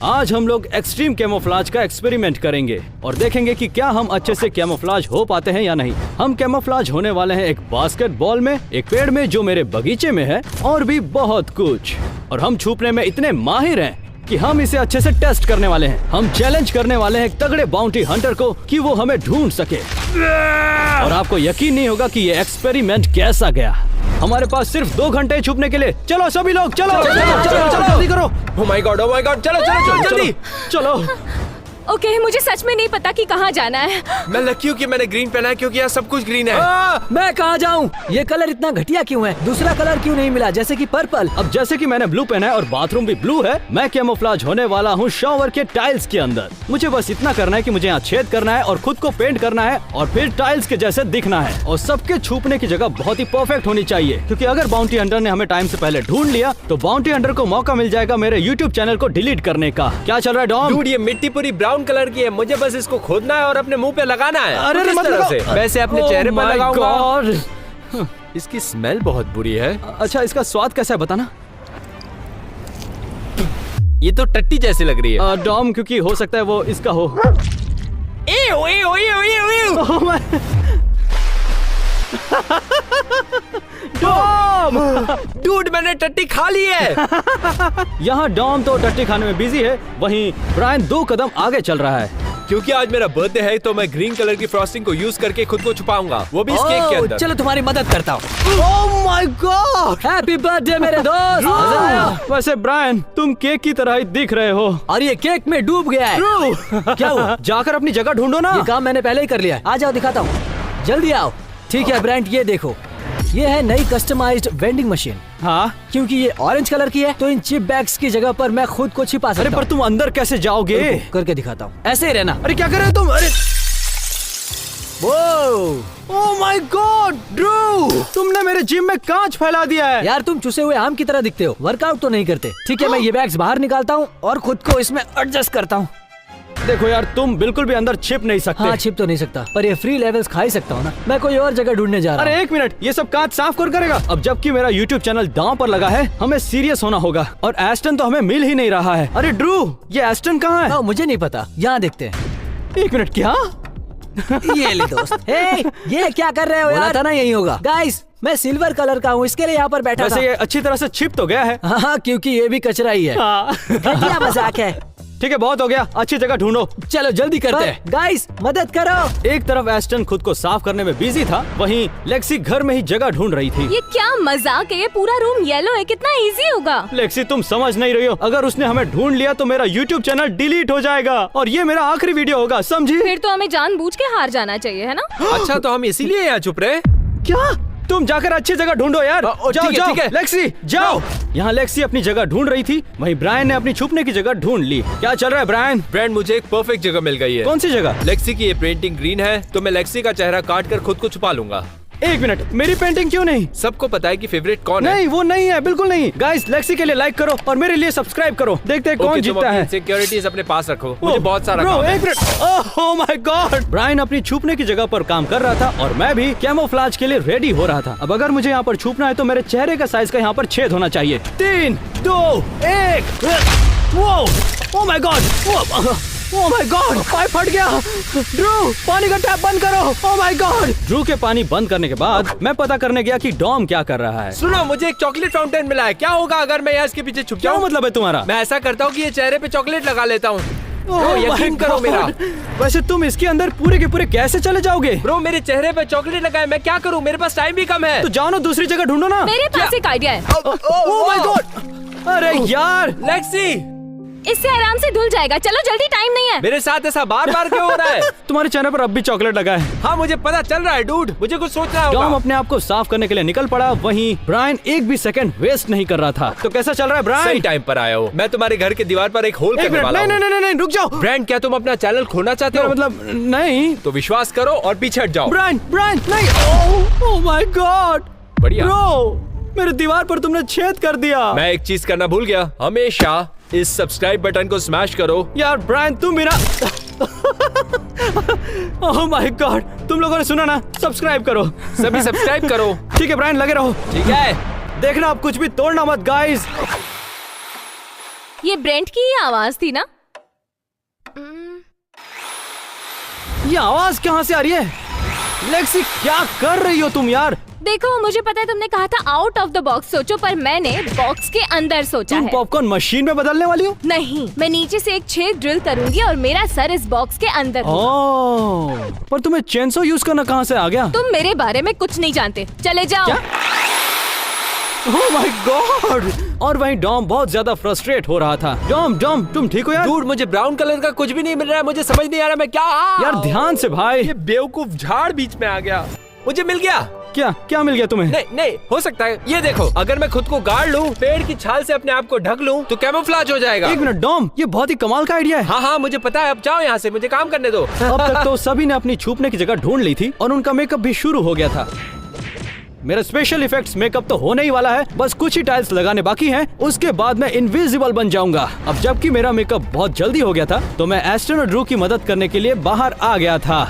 आज हम लोग एक्सट्रीम कैमोफ्लाज का एक्सपेरिमेंट करेंगे और देखेंगे कि क्या हम अच्छे से कैमोफ्लाज हो पाते हैं या नहीं। हम कैमोफ्लाज होने वाले हैं एक बास्केटबॉल में, एक पेड़ में जो मेरे बगीचे में है, और भी बहुत कुछ। और हम छुपने में इतने माहिर हैं कि हम इसे अच्छे से टेस्ट करने वाले हैं। हम चैलेंज करने वाले हैं एक तगड़े बाउंटी हंटर को कि वो हमें ढूंढ सके। और आपको यकीन नहीं होगा कि ये एक्सपेरिमेंट कैसा गया। हमारे पास सिर्फ 2 घंटे छुपने के लिए। चलो सभी लोग, चलो जल्दी करो। Oh my God, चलो जल्दी चलो। ओके, मुझे सच में नहीं पता कि कहाँ जाना है। मैं लकी हूँ कि मैंने ग्रीन पहना है क्योंकि यहाँ सब कुछ ग्रीन है। मैं कहाँ जाऊँ? ये कलर इतना घटिया क्यों है? दूसरा कलर क्यों नहीं मिला, जैसे कि पर्पल? अब जैसे कि मैंने ब्लू पहना है और बाथरूम भी ब्लू है, मैं कैमोफ्लाज होने वाला हूँ शॉवर के टाइल्स के अंदर। मुझे बस इतना करना है कि मुझे यहाँ छेद करना है और खुद को पेंट करना है और फिर टाइल्स के जैसे दिखना है। और सबके छुपने की जगह बहुत ही परफेक्ट होनी चाहिए, क्योंकि अगर बाउंटी हंटर ने हमें टाइम से पहले ढूंढ लिया तो बाउंटी हंटर को मौका मिल जाएगा मेरे यूट्यूब चैनल को डिलीट करने का। क्या चल रहा है डॉम? डूड, ये मिट्टी पूरी ब्राउन कलर की है। मुझे बस इसको खोदना है और अपने मुंह पे लगाना है। अरे किस तरह से? वैसे अपने चेहरे पर लगाऊंगा। God। इसकी स्मेल बहुत बुरी है। अच्छा, इसका स्वाद कैसा है बताना? ये तो टट्टी जैसी लग रही है। डॉम, क्योंकि हो सकता है वो इसका हो। एव, एव, एव, एव, एव। Oh my- Dom! डूड, मैंने टट्टी खा ली है। यहाँ डॉम तो टट्टी खाने में बिजी है, वहीं ब्रायन 2 कदम आगे चल रहा है। क्योंकि आज मेरा बर्थडे है तो मैं ग्रीन कलर की फ्रॉस्टिंग को यूज करके खुद को छुपाऊंगा, वो भी इस केक के अंदर। चलो तुम्हारी मदद करता हूँ। Oh my God! Happy birthday मेरे दोस्त। मजा आया? वैसे ब्रायन, तुम केक की तरह ही दिख रहे हो। और ये केक में डूब गया है। क्या हुआ? जाकर अपनी जगह ढूंढो ना। ये काम मैंने पहले ही कर लिया है। आ जाओ, दिखाता हूँ। जल्दी आओ। ठीक है ब्रांड, ये देखो, ये है नई कस्टमाइज्ड वेंडिंग मशीन। हाँ, क्योंकि ये ऑरेंज कलर की है तो इन चिप बैग्स की जगह पर मैं खुद को छिपा सकता अरे हूँ। पर तुम अंदर कैसे जाओगे? रुको, करके दिखाता हूँ। ऐसे ही रहना। अरे क्या कर रहे हो तुम? अरे वो ओह माय गॉड, ड्रू, तुमने मेरे जिम में कांच फैला दिया है। यार, तुम चुसे हुए आम की तरह दिखते हो। वर्कआउट तो नहीं करते। ठीक है, मैं ये बैग्स बाहर निकालता हूँ और खुद को इसमें एडजस्ट करता हूँ। देखो यार, तुम बिल्कुल भी अंदर छिप नहीं सकते। हाँ, छिप तो नहीं सकता, पर ये फ्री लेवल्स खा ही सकता हूँ ना। मैं कोई और जगह ढूंढने जा रहा हूँ। अरे एक मिनट, ये सब कांच साफ कौन करेगा? अब जबकि मेरा YouTube चैनल दांव पर लगा है, हमें सीरियस होना होगा। और एस्टन तो हमें मिल ही नहीं रहा है। अरे ड्रू, ये एस्टन कहाँ है? मुझे नहीं पता, यहाँ देखते हैं। एक मिनट, क्या? ये ले दोस्त। हे, ये क्या कर रहे हो यार? बोला था ना यही होगा। गाइस, मैं सिल्वर कलर का हूँ, इसके लिए यहाँ पर बैठा था। वैसे ये अच्छी तरह से छिप तो गया है। हाँ, क्योंकि ये भी कचरा ही है। हाँ। घटिया मजाक है। ठीक है, बहुत हो गया, अच्छी जगह ढूंढो। चलो जल्दी करते हैं। गाइस, मदद करो। एक तरफ एस्टन खुद को साफ करने में बिजी था, वहीं लेक्सी घर में ही जगह ढूंढ रही थी। ये क्या मजाक है? ये पूरा रूम येलो है, कितना इजी होगा। लेक्सी, तुम समझ नहीं रही हो। अगर उसने हमें ढूंढ लिया तो मेरा YouTube चैनल डिलीट हो जाएगा और ये मेरा आखिरी वीडियो होगा, समझी? फिर तो हमें जानबूझ के हार जाना चाहिए, है ना? अच्छा, तो हम इसीलिए यहाँ चुप रहे? क्या? तुम जाकर अच्छी जगह ढूंढो यार। जाओ ठीक है, जाओ, ठीक है। लेक्सी जाओ। यहाँ लेक्सी अपनी जगह ढूंढ रही थी, वहीं ब्रायन ने अपनी छुपने की जगह ढूंढ ली। क्या चल रहा है ब्रायन? ब्रांड, मुझे एक परफेक्ट जगह मिल गई है। कौन सी जगह? लेक्सी की ये पेंटिंग ग्रीन है तो मैं लेक्सी का चेहरा काट कर खुद को छुपा लूंगा। एक मिनट, मेरी पेंटिंग क्यों नहीं? सबको पता है कि फेवरेट कौन है। नहीं, वो नहीं है, बिल्कुल नहीं। गाइस, लेक्सी के लिए लाइक करो और मेरे लिए सब्सक्राइब करो। देखते हैं कौन जीतता है। सिक्योरिटीज अपने पास रखो, मुझे बहुत सारा ब्रो, काम है। एक minute. Oh my god! Brian अपनी छुपने की जगह पर काम कर रहा था और मैं भी कैमोफ्लाज के लिए रेडी हो रहा था। अब अगर मुझे यहाँ पर छुपना है तो मेरे चेहरे का साइज का यहाँ पर छेद होना चाहिए। 3, 2, 1। वो, ओह my God! Oh my God, pipe फट गया। ड्रू, पानी का टैप बंद करो। ओह माय गॉड! ड्रू के पानी बंद करने के बाद मैं पता करने गया कि डॉम क्या कर रहा है। सुनो, मुझे एक चॉकलेट फाउंटेन मिला है। क्या होगा अगर मैं यहाँ इसके पीछे छुप क्या जाऊँ? मतलब है तुम्हारा? मैं ऐसा करता हूँ कि ये चेहरे पे चॉकलेट लगा लेता हूँ। Oh यकीन my करो God! मेरा। वैसे तुम इसके अंदर पूरे के पूरे कैसे चले जाओगे? ब्रो, मेरे चेहरे पे चॉकलेट लगा है, मैं क्या करूँ? मेरे पास टाइम भी कम है। तो जाओ ना, दूसरी जगह ढूंढो ना। मेरे पास एक आइडिया है। ओह माय गॉड! अरे यार, लेक्सी, इससे आराम से धुल जाएगा। चलो जल्दी, टाइम नहीं है। मेरे साथ ऐसा बार बार क्यों हो रहा है? तुम्हारे चेहरे पर अब भी चॉकलेट लगा है। हाँ, मुझे पता चल रहा है डूड, मुझे कुछ सोचना टॉम होगा। अपने आप को साफ करने के लिए निकल पड़ा, वहीं ब्रायन एक भी सेकंड वेस्ट नहीं कर रहा था। तो कैसा चल रहा है ब्रायन? सही टाइम पर आए हो। मैं तुम्हारे घर के दीवार पर एक होल एक करने मिनट, वाला नहीं हूँ। नहीं नहीं नहीं, रुक जाओ। ब्रांड, क्या तुम अपना चैनल खोलना चाहते हो? मतलब नहीं। तो विश्वास करो और पीछे हट जाओ। ब्रायन, ब्रायन, नहीं। ओह माय गॉड! बढ़िया। ब्रो, मेरे दीवार पर तुमने छेद कर दिया। मैं एक चीज करना भूल गया, हमेशा इस सब्सक्राइब बटन को स्मैश करो। यार ब्रायन, तुम मेरा ओह माय गॉड, तुम लोगों ने सुना ना, सब्सक्राइब करो। सभी सब्सक्राइब करो। ठीक है ब्रायन, लगे रहो। ठीक है। देखना, आप कुछ भी तोड़ना मत गाइस। ये ब्रेंट की ही आवाज थी ना? ये आवाज कहाँ से आ रही है? लेक्सी क्या कर रही हो तुम यार? देखो, मुझे पता है तुमने कहा था आउट ऑफ द बॉक्स सोचो, पर मैंने बॉक्स के अंदर सोचा तुम है। पॉपकॉर्न मशीन में बदलने वाली हो? नहीं, मैं नीचे से एक छेद ड्रिल करूंगी और मेरा सर इस बॉक्स के अंदर होगा। ओह, पर तुम्हें चेनसो यूज करना कहाँ से आ गया? तुम मेरे बारे में कुछ नहीं जानते, चले जाओ। क्या? ओह माय गॉड! और वहीं डॉम बहुत ज्यादा फ्रस्ट्रेट हो रहा था। डॉम तुम ठीक हो यार? डूड, मुझे ब्राउन कलर का कुछ भी नहीं मिल रहा है। मुझे समझ नहीं आ रहा मैं क्या। यार ध्यान से भाई। ये बेवकूफ झाड़ बीच में आ गया। मुझे मिल गया। क्या मिल गया तुम्हें? नहीं हो सकता है। ये देखो, अगर मैं खुद को गाड़ लूं, पेड़ की छाल से अपने आप को ढक लूं, तो कैमोफ्लेज हो जाएगा। एक मिनट डॉम, ये बहुत ही कमाल का आइडिया है। हाँ मुझे पता है। अब जाओ यहाँ से, मुझे काम करने दो। अब तक तो सभी ने अपनी छुपने की जगह ढूंढ ली थी और उनका मेकअप भी शुरू हो गया था। मेरा स्पेशल इफेक्ट्स मेकअप तो होने ही वाला है, बस कुछ ही टाइल्स लगाने बाकी हैं, उसके बाद मैं इनविजिबल बन जाऊंगा। अब जबकि मेरा मेकअप बहुत जल्दी हो गया था, तो मैं एस्टन और ड्रू की मदद करने के लिए बाहर आ गया था।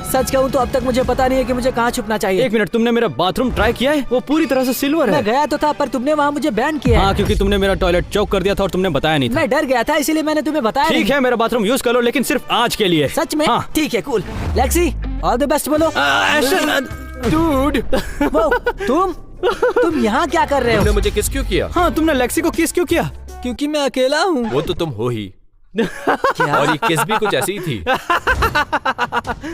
सच कहूँ तो अब तक मुझे पता नहीं है कि मुझे कहाँ छुपना चाहिए। एक मिनट, तुमने मेरा बाथरूम ट्राई किया है? वो पूरी तरह से सिल्वर मैं है। गया तो था, पर तुमने वहाँ मुझे बैन किया हाँ, है। क्योंकि तुमने मेरा टॉयलेट चौक कर दिया था और तुमने बताया नहीं था। मैं डर गया था, इसीलिए मैंने तुम्हें बताया ठीक नहीं। है, मेरा बाथरूम यूज कर लो, लेकिन सिर्फ आज के लिए। सच में? हाँ। ठीक है, cool. Lexi, all the best बोलो। Aston, dude. वो, तुम यहाँ क्या कर रहे तुमने हो? मुझे किस क्यों किया? हाँ, तुमने लेक्सी को किस क्यों किया? क्योंकि मैं अकेला हूँ। वो तो तुम हो ही। क्या? और ये किस भी कुछ ऐसी ही थी।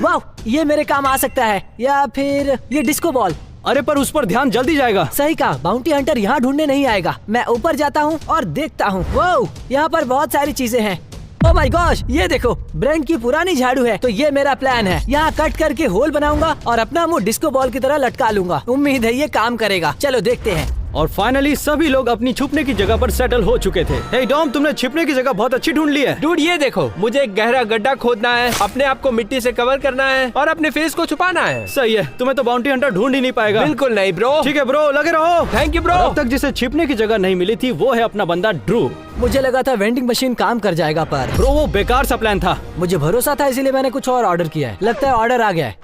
वाह, ये मेरे काम आ सकता है। या फिर ये डिस्को बॉल। अरे पर उस पर ध्यान जल्दी जाएगा। सही कहा, बाउंटी हंटर यहाँ ढूंढने नहीं आएगा। मैं ऊपर जाता हूँ और देखता हूँ। वो, यहाँ पर बहुत सारी चीजें हैं। ओह माय गॉश, ये देखो, ब्रेंट की पुरानी झाड़ू है। तो ये मेरा प्लान है, यहाँ कट करके होल बनाऊंगा और अपना मुंह डिस्को बॉल की तरह लटका लूंगा। उम्मीद है ये काम करेगा। चलो देखते हैं। और फाइनली सभी लोग अपनी छुपने की जगह पर सेटल हो चुके थे। हे डॉम, तुमने छिपने की जगह बहुत अच्छी ढूंढ ली है। डूड, ये देखो, मुझे एक गहरा गड्ढा खोदना है, अपने आप को मिट्टी से कवर करना है और अपने फेस को छुपाना है। सही है, तुम्हें तो बाउंटी हंटर ढूंढ ही नहीं पाएगा। बिल्कुल नहीं ब्रो। ठीक है ब्रो, लगे रहो। Thank you bro. अब तक जिसे छिपने की जगह नहीं मिली थी वो है अपना बंदा ड्रू। मुझे लगा था वेंडिंग मशीन काम कर जाएगा, पर ब्रो वो बेकार सा प्लान था। मुझे भरोसा था, इसीलिए मैंने कुछ और ऑर्डर किया है। लगता है ऑर्डर आ गया है।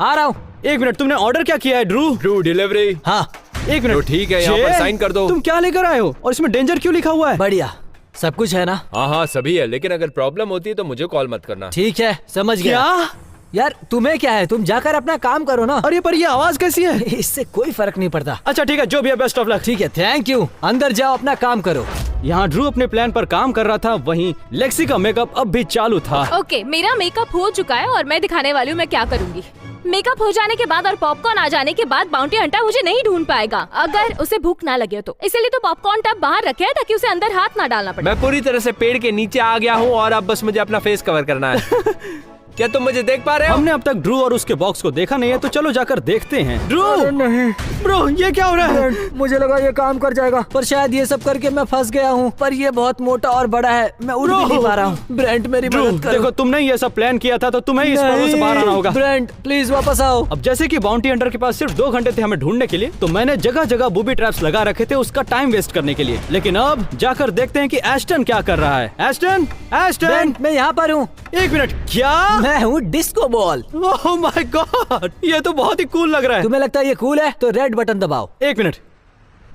आ रहा हूँ। एक मिनट, तुमने ऑर्डर क्या किया है ड्रू? Drew, delivery. हाँ, एक मिनट। तो ठीक है, यहाँ पर जे, साइन कर दो। तुम क्या लेकर आए हो और इसमें डेंजर क्यों लिखा हुआ है? बढ़िया, सब कुछ है ना? हाँ सभी है, लेकिन अगर प्रॉब्लम होती है तो मुझे कॉल मत करना। ठीक है, समझ गया। क्या? यार तुम्हें क्या है, तुम जाकर अपना काम करो ना। अरे पर ये आवाज कैसी है? इससे कोई फर्क नहीं पड़ता। अच्छा ठीक है, जो भी है, बेस्ट ऑफ लक। ठीक है, थैंक यू। अंदर जाओ, अपना काम करो। यहाँ ड्रू अपने प्लान पर काम कर रहा था, वहीं लेक्सी का मेकअप अब भी चालू था। ओके, मेरा मेकअप हो चुका है और मैं दिखाने वाली हूँ मैं क्या करूँगी। मेकअप हो जाने के बाद और पॉपकॉर्न आ जाने के बाद बाउंटी हंटर मुझे नहीं ढूंढ पाएगा अगर उसे भूख ना लगे तो। इसलिए तो पॉपकॉर्न टब बाहर रखे है ताकि उसे अंदर हाथ ना डालना पड़े। मैं पूरी तरह से पेड़ के नीचे आ गया हूँ और अब बस मुझे अपना फेस कवर करना है। क्या तुम मुझे देख पा रहे हो? हमने अब तक ड्रू और उसके बॉक्स को देखा नहीं है, तो चलो जाकर देखते हैं। ड्रू, नहीं ब्रो ये क्या हो रहा है? मुझे लगा ये काम कर जाएगा, पर शायद ये सब करके मैं फंस गया हूँ। पर ये बहुत मोटा और बड़ा है, मैं उड़ भी नहीं पा रहा हूँ। ब्रेंट मेरी ड्रू, मदद करो। देखो तुमने ये सब प्लान किया था, तो तुम्हें इस प्रॉब्लम से बाहर आना होगा। ब्रेंट प्लीज वापस आओ। अब जैसे कि बाउंटी हंटर के पास सिर्फ 2 घंटे थे हमें ढूंढने के लिए, तो मैंने जगह जगह बूबी ट्रैप्स लगा रखे थे उसका टाइम वेस्ट करने के लिए। लेकिन अब जाकर देखते हैं कि एस्टन क्या कर रहा है। एस्टन, एस्टन, ब्रेंट, मैं यहाँ पर हूँ। एक मिनट, क्या? मैं हूँ disco ball. Oh my God, ये तो बहुत ही कूल लग रहा है। तुम्हें लगता है ये कूल है? तो रेड बटन दबाओ। एक मिनट,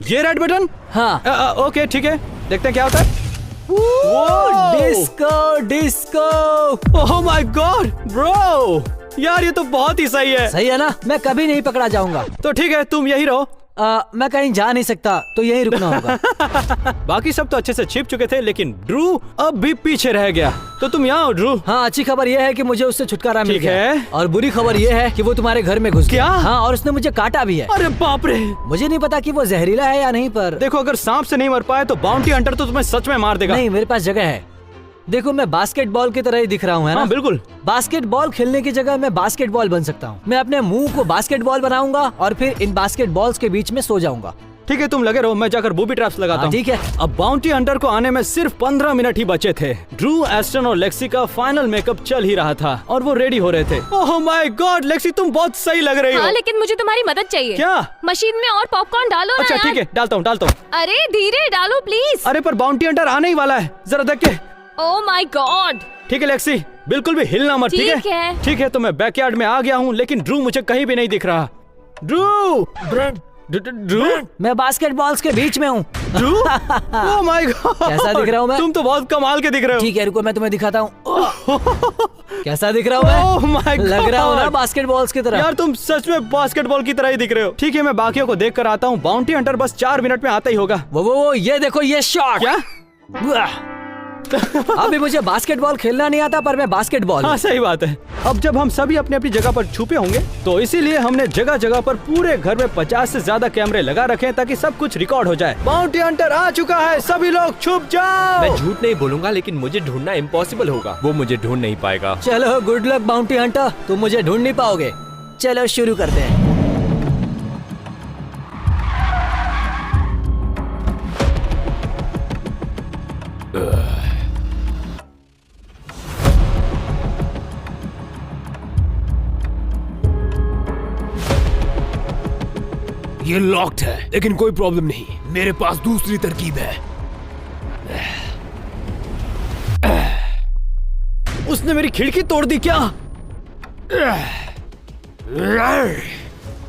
ये रेड बटन? हाँ। ओके ठीक है, देखते हैं क्या होता है। Disco disco. Oh my God bro, यार ये तो बहुत ही सही है। सही है ना? मैं कभी नहीं पकड़ा जाऊंगा। तो ठीक है, तुम यही रहो। मैं कहीं जा नहीं सकता, तो यहीं रुकना होगा। बाकी सब तो अच्छे से छिप चुके थे, लेकिन ड्रू अब भी पीछे रह गया। तो तुम यहाँ हो ड्रू। हाँ, अच्छी खबर ये है कि मुझे उससे छुटकारा मिल ठीक गया है। और बुरी खबर ये है कि वो तुम्हारे घर में घुस गया। क्या? हाँ, और उसने मुझे काटा भी है। अरे बाप रे। मुझे नहीं पता कि वो जहरीला है या नहीं, पर देखो अगर सांप से नहीं मर पाए तो बाउंटी हंटर तो तुम्हें सच में मार देगा। नहीं, मेरे पास जगह है। देखो, मैं बास्केटबॉल की तरह ही दिख रहा हूँ, है ना? हाँ बिल्कुल। बास्केटबॉल खेलने की जगह मैं बास्केटबॉल बन सकता हूँ। मैं अपने मुंह को बास्केटबॉल बनाऊंगा और फिर इन बास्केटबॉल्स के बीच में सो जाऊंगा। ठीक है, तुम लगे रहो, मैं जाकर बूबी ट्रैप्स लगाता हूँ। ठीक है। अब बाउंटी हंटर को आने में सिर्फ 15 मिनट ही बचे थे। ड्रू, एस्टन और लेक्सी का फाइनल मेकअप चल ही रहा था और वो रेडी हो रहे थे। ओह माय गॉड लेक्सी, तुम बहुत सही लग रही हो। हाँ, लेकिन मुझे तुम्हारी मदद चाहिए। क्या? मशीन में और पॉपकॉर्न डालो ना अच्छा यार। ठीक है, डालता हूँ। अरे धीरे डालो प्लीज। अरे पर बाउंटी हंटर आने ही वाला है, जरा देख के। ओह माय गॉड। ठीक है लेक्सी, बिल्कुल भी हिलना मत। ठीक है। ठीक है, तो मैं बैकयार्ड में आ गया हूँ, लेकिन ड्रू मुझे कहीं भी नहीं दिख रहा। Drew, Brent, Drew? मैं बास्केटबॉल्स के बीच में हूँ। ड्रू? ओह माय गॉड, कैसा दिख रहा हूँ मैं? तुम तो बहुत कमाल के दिख रहे हो। ठीक है, रुको मैं तुम्हें दिखाता हूँ। कैसा दिख रहा हूँ मैं? ओह माय गॉड, लग रहा हूँ ना बास्केटबॉल्स की तरह। यार तुम सच में बास्केटबॉल की तरह ही दिख रहे हो। ठीक है, मैं बाकियों को देख कर आता हूँ। बाउंटी हंटर बस 4 मिनट में आता ही होगा। वो ये देखो, ये शॉट। क्या? अभी मुझे बास्केटबॉल खेलना नहीं आता, पर मैं बास्केटबॉल। हाँ सही बात है। अब जब हम सभी अपनी अपनी जगह पर छुपे होंगे तो इसीलिए हमने जगह जगह पर पूरे घर में 50 से ज्यादा कैमरे लगा रखे हैं ताकि सब कुछ रिकॉर्ड हो जाए। बाउंटी हंटर आ चुका है, सभी लोग छुप जाओ। मैं झूठ नहीं बोलूंगा, लेकिन मुझे ढूंढना इम्पॉसिबल होगा। वो मुझे ढूंढ नहीं पाएगा। चलो गुड लक बाउंटी हंटर, तुम मुझे ढूंढ नहीं पाओगे। चलो शुरू करते हैं। ये लॉक्ड है, लेकिन कोई प्रॉब्लम नहीं, मेरे पास दूसरी तरकीब है। उसने मेरी खिड़की तोड़ दी क्या?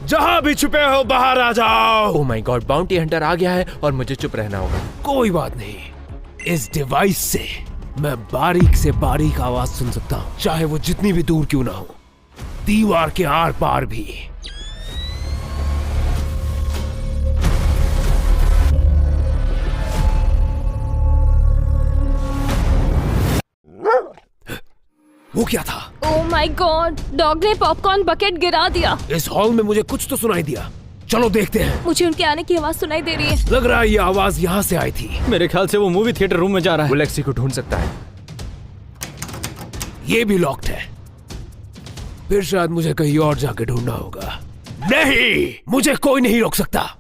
जहां भी छुपे हो बाहर आ जाओ। Oh my God, bounty hunter आ गया है और मुझे चुप रहना होगा। कोई बात नहीं, इस डिवाइस से मैं बारीक से बारीक आवाज सुन सकता हूँ, चाहे वो जितनी भी दूर क्यों ना हो, दीवार के आर पार भी। वो क्या था? ओह माय गॉड, डॉग ने पॉपकॉर्न बकेट गिरा दिया। इस हॉल में मुझे कुछ तो सुनाई दिया, चलो देखते हैं। मुझे उनके आने की आवाज सुनाई दे रही है। लग रहा है ये आवाज यहाँ से आई थी। मेरे ख्याल से वो मूवी थिएटर रूम में जा रहा वो है। लेक्सी को ढूंढ सकता है। ये भी लॉक्ड है, फिर शायद मुझे कहीं और जाके ढूंढना होगा। नहीं, मुझे कोई नहीं रोक सकता।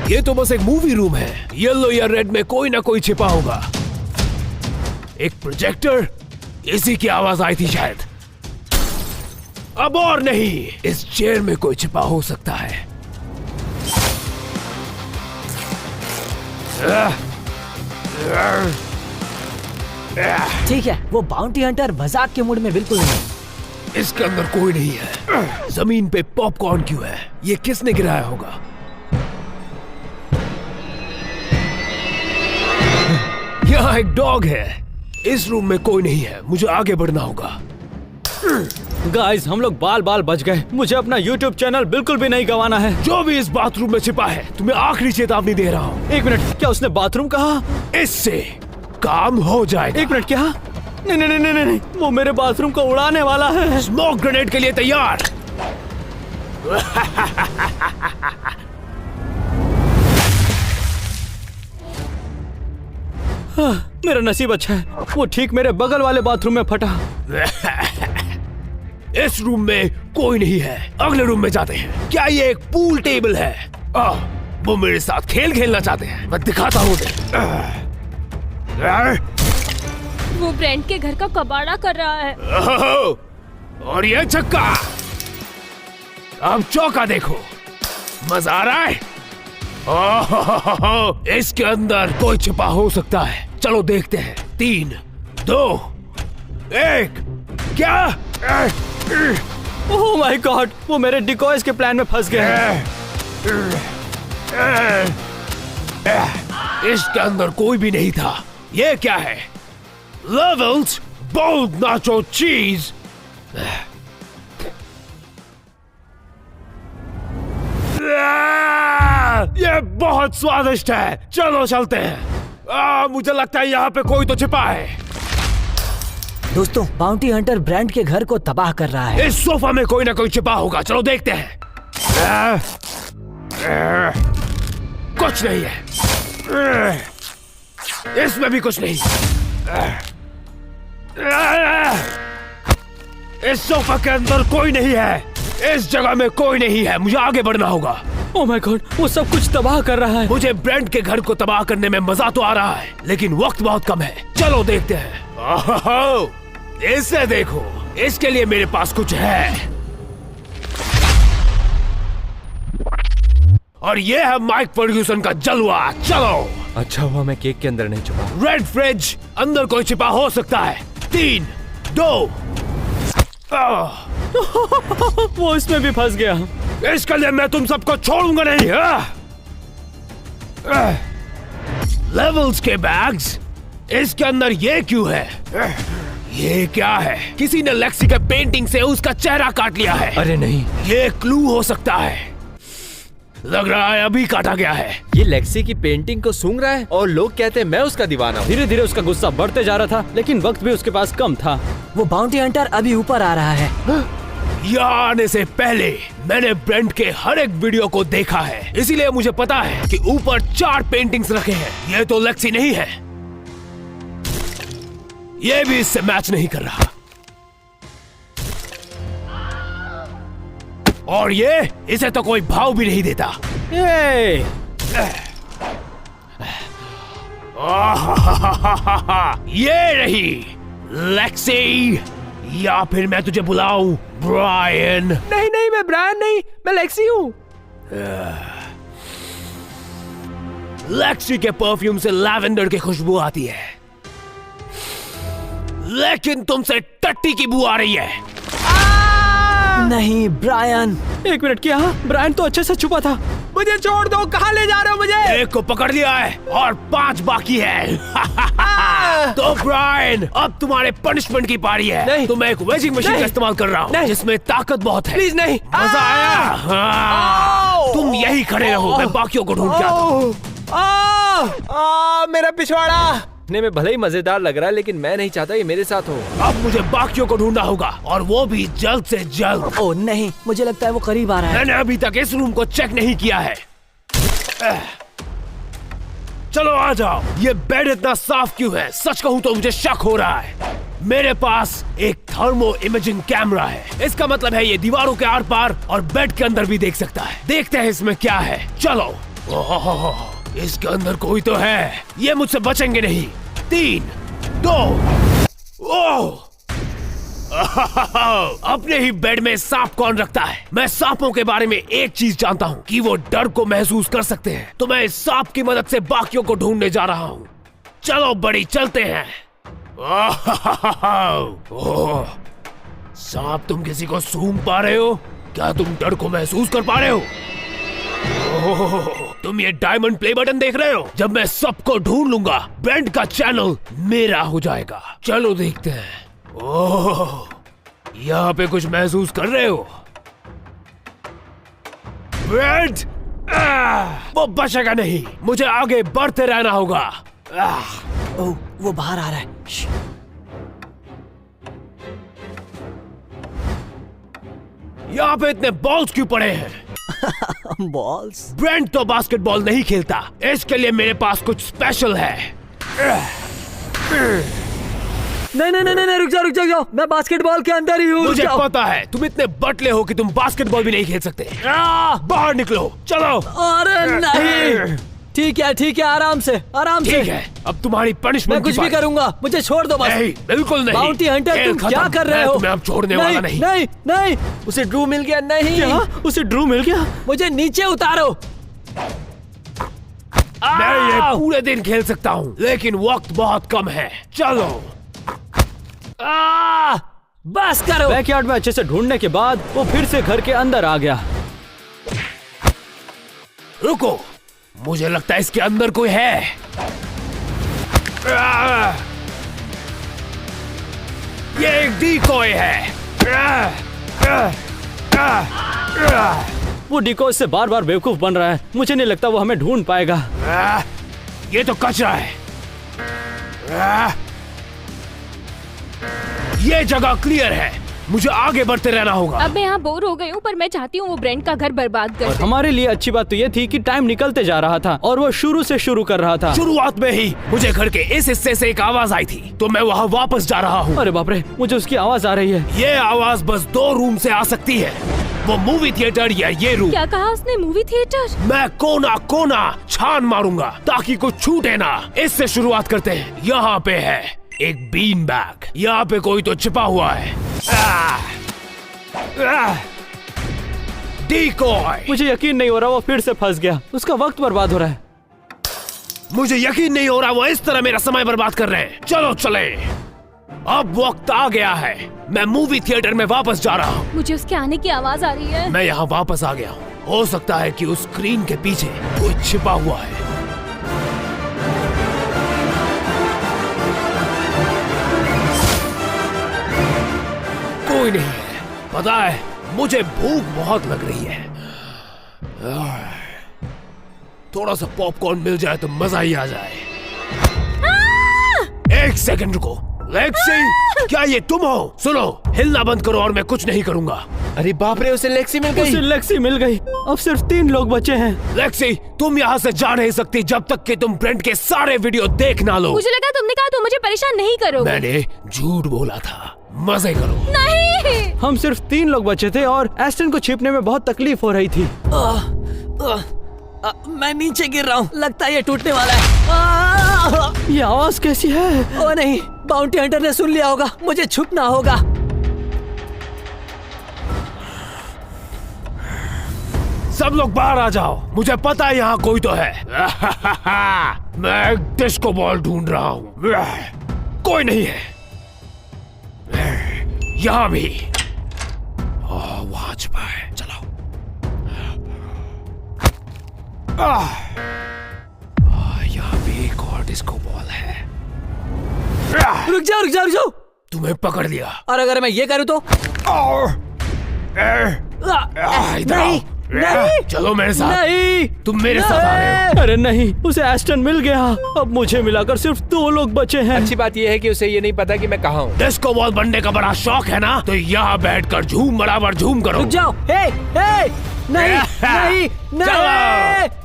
ये तो बस एक मूवी रूम है, येलो या रेड में कोई ना कोई छिपा होगा। एक प्रोजेक्टर, इसी की आवाज आई थी शायद। अब और नहीं, इस चेयर में कोई छिपा हो सकता है। ठीक है, वो बाउंटी हंटर मजाक के मूड में बिल्कुल नहीं। इसके अंदर कोई नहीं है। जमीन पे पॉपकॉर्न क्यों है? ये किसने गिराया होगा? यहाँ एक डॉग है। इस रूम में कोई नहीं है, मुझे आगे बढ़ना होगा। गाइस, हम लोग बाल बाल बच गए। मुझे अपना YouTube चैनल बिल्कुल भी नहीं गंवाना है। जो भी इस बाथरूम में छिपा है, तुम्हें आखिरी चेतावनी दे रहा हूँ। 1 मिनट, क्या उसने बाथरूम कहा? इससे काम हो जाएगा। 1 मिनट, क्या? नहीं नहीं नहीं नहीं नहीं, वो मेरे बाथरूम को उड़ाने वाला है। स्मोक ग्रेनेड के लिए तैयार। मेरा नसीब अच्छा है, वो ठीक मेरे बगल वाले बाथरूम में फटा। इस रूम में कोई नहीं है, अगले रूम में जाते हैं। क्या ये एक पूल टेबल है? वो मेरे साथ खेल खेलना चाहते हैं, मैं दिखाता हूँ उन्हें। वो ब्रेंट के घर का कबाड़ा कर रहा है। और ये छक्का। अब चौका देखो, मजा आ रहा है? इसके अंदर कोई छिपा हो सकता है, चलो देखते हैं। 3, 2, 1, क्या? ओह माय गॉड, वो मेरे डिकॉयज के प्लान में फंस गए। इसके अंदर कोई भी नहीं था। ये क्या है? लेवल्स बोल्ड नाचो चीज। ये बहुत स्वादिष्ट है, चलो चलते हैं। मुझे लगता है यहाँ पे कोई तो छिपा है। दोस्तों, बाउंटी हंटर ब्रेंट के घर को तबाह कर रहा है। इस सोफा में कोई ना कोई छिपा होगा, चलो देखते हैं। कुछ नहीं है, इसमें भी कुछ नहीं। इस सोफा के अंदर कोई नहीं है, इस जगह में कोई नहीं है, मुझे आगे बढ़ना होगा। ओह माय गॉड, वो सब कुछ तबाह कर रहा है। मुझे ब्रेंट के घर को तबाह करने में मजा तो आ रहा है, लेकिन वक्त बहुत कम है। चलो देखते हैं। ओहो, इसे देखो, इसके लिए मेरे पास कुछ है। और ये है माइक फर्ग्यूसन का जलवा, चलो। अच्छा हुआ मैं केक के अंदर नहीं छुपा। रेड फ्रिज, अंदर कोई छिपा हो सकता है। 3, 2, वो इसमें भी फंस गया। इसके लिए मैं तुम सबको छोड़ूंगा नहीं। लेवल्स के बैग्स, इसके अंदर ये क्यों है? ये क्या है? किसी ने लेक्सी के पेंटिंग से उसका चेहरा काट लिया है। अरे नहीं, ये क्लू हो सकता है। लग रहा है अभी काटा गया है। ये लेक्सी की पेंटिंग को सूंघ रहा है और लोग कहते हैं मैं उसका दीवाना हूँ। धीरे धीरे उसका गुस्सा बढ़ते जा रहा था, लेकिन वक्त भी उसके पास कम था। वो बाउंटी हंटर अभी ऊपर आ रहा है। यहाँ आने से पहले मैंने ब्रेंट के हर एक वीडियो को देखा है, इसीलिए मुझे पता है कि ऊपर 4 पेंटिंग्स रखे हैं। ये तो लेक्सी नहीं है। ये भी इससे मैच नहीं कर रहा। और ये इसे तो कोई भाव भी नहीं देता। ये ये रही लेक्सी, या फिर मैं तुझे बुलाऊं ब्रायन? नहीं नहीं, मैं ब्रायन नहीं, मैं लेक्सी हूँ। लेक्सी के परफ्यूम से लैवेंडर की खुशबू आती है, लेकिन तुमसे टट्टी की बू आ रही है। नहीं ब्रायन। एक मिनट, क्या ब्रायन तो अच्छे से छुपा था। मुझे छोड़ दो, कहाँ ले जा रहे हो मुझे? एक को पकड़ लिया है और 5 बाकी है। तो ब्रायन, अब तुम्हारे पनिशमेंट की पारी है। नहीं। तो मैं एक वेजिंग मशीन का इस्तेमाल कर रहा हूँ जिसमें ताकत बहुत है। प्लीज नहीं। मजा आया? हाँ। तुम यही खड़े रहो, मैं बाकियों को ढूंढ के आता हूँ। मेरा पिछवाड़ा। ने में भले ही मजेदार लग रहा है, लेकिन मैं नहीं चाहता ये मेरे साथ हो। अब मुझे बाकियों को ढूंढना होगा, और वो भी जल्द से जल्द। ओ नहीं, मुझे लगता है वो करीब आ रहा है। मैंने अभी तक इस रूम को चेक नहीं किया है। चलो आ जाओ। ये बेड इतना साफ क्यों है? सच कहूं तो मुझे शक हो रहा है। मेरे पास एक थर्मो इमेजिंग कैमरा है। इसका मतलब है ये दीवारों के आर पार और बेड के अंदर भी देख सकता है। देखते हैं इसमें क्या है। चलो। ओह, इसके अंदर कोई तो है। ये मुझसे बचेंगे नहीं। 3, 2, ओह! अपने ही बेड में सांप कौन रखता है? मैं सांपों के बारे में एक चीज जानता हूँ कि वो डर को महसूस कर सकते हैं। तो मैं इस सांप की मदद से बाकियों को ढूंढने जा रहा हूँ। चलो बड़ी, चलते हैं। ओह, सांप, तुम किसी को सूंघ पा रहे हो? क्या तुम डर को महसूस कर पा रहे हो? ओह, तुम ये डायमंड प्ले बटन देख रहे हो? जब मैं सबको ढूंढ लूंगा, ब्रेंट का चैनल मेरा हो जाएगा। चलो देखते हैं। ओह, यहाँ पे कुछ महसूस कर रहे हो? ब्रेंट, वो बचेगा नहीं। मुझे आगे बढ़ते रहना होगा। ओह, वो बाहर आ रहा है। यहाँ पे इतने बॉल्स क्यों पड़े हैं? बॉल्स? ब्रेंट तो बास्केटबॉल नहीं खेलता, इसके लिए मेरे पास कुछ स्पेशल है। नहीं नहीं नहीं नहीं, रुक जाओ, मैं बास्केटबॉल के अंदर ही हूँ। मुझे पता है तुम इतने बटले हो कि तुम बास्केटबॉल भी नहीं खेल सकते। बाहर निकलो, चलो। अरे नहीं। ठीक है, आराम से। ठीक है, अब तुम्हारी पनिशमेंट। मैं कुछ भी करूंगा, मुझे छोड़ दो बस। नहीं, बिल्कुल नहीं। बाउंटी हंटर, तुम क्या कर रहे हो? तुम्हें अब छोड़ने वाला नहीं। नहीं, उसे ड्रू मिल गया। नहीं, क्या उसे ड्रू मिल गया? मुझे नीचे उतारो। मैं ये पूरे दिन खेल सकता हूँ, लेकिन वक्त बहुत कम है। चलो। बस करो। बैकयार्ड में अच्छे से ढूंढने के बाद वो फिर से घर के अंदर आ गया। रुको, मुझे लगता है इसके अंदर कोई है। ये एक डिकॉय है। वो डिको से बार बार बेवकूफ बन रहा है। मुझे नहीं लगता वो हमें ढूंढ पाएगा। ये तो कचरा है। ये जगह क्लियर है, मुझे आगे बढ़ते रहना होगा। अब मैं यहाँ बोर हो गई हूँ, पर मैं चाहती हूँ वो ब्रेंट का घर बर्बाद कर और दे। हमारे लिए अच्छी बात तो ये थी कि टाइम निकलते जा रहा था और वो शुरू से शुरू कर रहा था। शुरुआत में ही मुझे घर के इस हिस्से से एक आवाज आई थी, तो मैं वहाँ वापस जा रहा हूँ। अरे बाप रे, मुझे उसकी आवाज आ रही है। ये आवाज बस 2 रूम से आ सकती है, वो मूवी थिएटर या ये रूम। क्या कहा उसने? Movie theatre? मैं कोना कोना छान मारूंगा ताकि कुछ छूटे ना। इससे शुरुआत करते हैं। यहाँ पे है एक बीन बैग। यहाँ पे कोई तो छिपा हुआ है। डिकॉय। मुझे यकीन नहीं हो रहा वो फिर से फंस गया। उसका वक्त बर्बाद हो रहा है। मुझे यकीन नहीं हो रहा वो इस तरह मेरा समय बर्बाद कर रहे हैं। चलो चले। अब वक्त आ गया है, मैं मूवी थिएटर में वापस जा रहा हूँ। मुझे उसके आने की आवाज आ रही है। मैं यहाँ वापस आ गया हूँ। हो सकता है कि उस स्क्रीन के पीछे कोई छिपा हुआ है। कोई नहीं है। पता है, मुझे भूख बहुत लग रही है। थोड़ा सा पॉपकॉर्न मिल जाए तो मजा ही आ जाए। एक सेकंड रुको। लेक्सी, क्या ये तुम हो? सुनो, हिलना बंद करो और मैं कुछ नहीं करूंगा। अरे बाप रे, उसे लेक्सी मिल उसे गई। लेक्सी मिल गई। अब सिर्फ 3 लोग बचे हैं। लेक्सी, तुम यहाँ से जा नहीं सकती जब तक कि तुम ब्रेंट के सारे वीडियो देख ना लो। मुझे लगा तुमने कहा तुम मुझे परेशान नहीं करोगे। मैंने झूठ बोला था। मजे करो। नहीं। हम सिर्फ 3 लोग बचे थे और एस्टन को छिपने में बहुत तकलीफ हो रही थी। मैं नीचे गिर रहा हूँ, लगता है ये टूटने वाला है। ये आवाज कैसी है? ओ नहीं, बाउंटी हंटर ने सुन लिया होगा, मुझे छुपना होगा। सब लोग बाहर आ जाओ, मुझे पता है यहाँ कोई तो है। मैं एक डिस्को बॉल ढूंढ रहा हूँ। कोई नहीं है। यहाँ भी। वहाँ छुपा है, चलो। यहाँ भी एक और डिस्को बॉल है। रुक जाओ रुक जाओ रुक जाओ। तुम्हें पकड़ लिया। और अगर मैं ये करूँ तो? इधर आओ। नहीं, नहीं, चलो मेरे साथ। नहीं, तुम मेरे साथ आ रहे हो। अरे नहीं, उसे एस्टन मिल गया। अब मुझे मिलाकर सिर्फ 2 लोग बचे हैं। अच्छी बात यह है कि उसे ये नहीं पता कि मैं कहाँ हूँ। डिस्को बॉल बनने का बड़ा शौक है ना, तो यहाँ बैठकर झूम बराबर झूम करो। रुक जाओ। हे नहीं नहीं नहीं,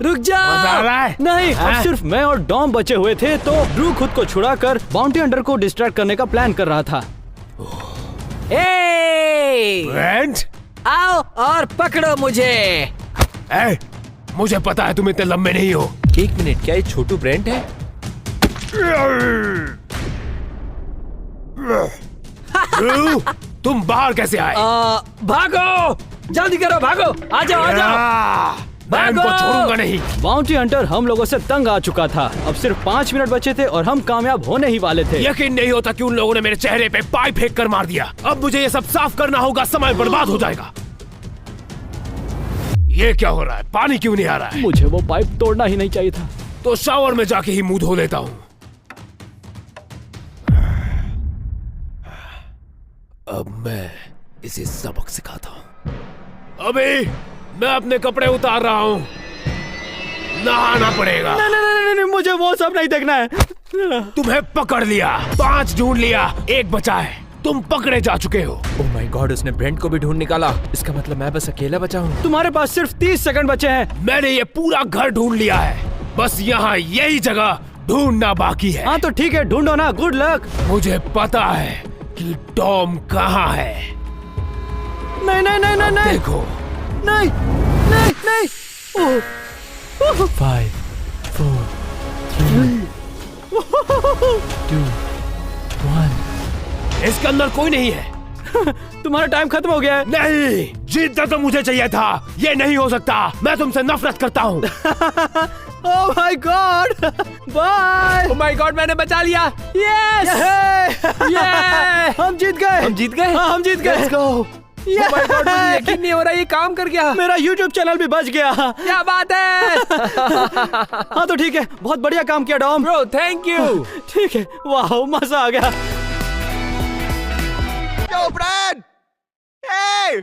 रुक मजा आ जाओ। रहा है? नहीं। अब सिर्फ मैं और डॉम बचे हुए थे, तो ड्रू खुद को छुड़ाकर बाउंटी हंटर को डिस्ट्रैक्ट करने का प्लान कर रहा था। ब्रेंट, आओ और पकड़ो मुझे। मुझे पता है तुम इतने लंबे नहीं हो। 1 मिनट, क्या ये छोटू ब्रेंट है? ड्रू, तुम बाहर कैसे आए? भागो, जल्दी करो, भागो, आ जाओ आ जाओ। मैं इनको भागो! छोड़ूंगा नहीं। बाउंटी हंटर हम लोगों से तंग आ चुका था। अब सिर्फ 5 मिनट बचे थे और हम कामयाब होने ही वाले थे। यकीन नहीं होता कि उन लोगों ने मेरे चेहरे पे पाइप फेंक कर मार दिया। अब मुझे ये सब साफ करना होगा, समय बर्बाद हो जाएगा। ये क्या हो रहा है? पानी क्यों नहीं आ रहा है? मुझे वो पाइप तोड़ना ही नहीं चाहिए था। तो शावर में जाके ही मुंह धो लेता हूँ। अब मैं इसे सबक सिखाता हूँ। अभी मैं अपने कपड़े उतार रहा हूँ। नहाना पड़ेगा। नहीं, मुझे वो सब नहीं देखना है। तुम्हें पकड़ लिया, 5 ढूंढ लिया, 1 बचा है। तुम पकड़े जा चुके हो। ओह माय गॉड, उसने ब्रेंट को भी ढूंढ निकाला। इसका मतलब मैं बस अकेला बचा हूँ। तुम्हारे पास सिर्फ 30 सेकंड बचे हैं। मैंने ये पूरा घर ढूंढ लिया है, बस यहाँ यही जगह ढूंढना बाकी है। हाँ तो ठीक है, ढूंढो ना। Good luck. मुझे पता है कि टॉम कहाँ है। नहीं नहीं नहीं नहीं नहीं देखो, नहीं नहीं नहीं। ओह, 5, 4, 3, 2, 1। इसके अंदर कोई नहीं है। तुम्हारा टाइम खत्म हो गया है। नहीं, जीतना तो मुझे चाहिए था। ये नहीं हो सकता। मैं तुमसे नफरत करता हूँ। Oh my god, bye. Oh my god, मैंने बचा लिया। यस, हम जीत गए। हम जीत गए? हाँ, हम जीत गए। Let's go। Oh my God, मुझे यकीन नहीं हो रहा ये काम कर गया। मेरा YouTube चैनल भी बच गया। क्या बात है? हाँ तो ठीक है, बहुत बढ़िया काम किया डॉम। Bro, thank you. ठीक है, वाह, मजा आ गया। Yo, Brad! Hey!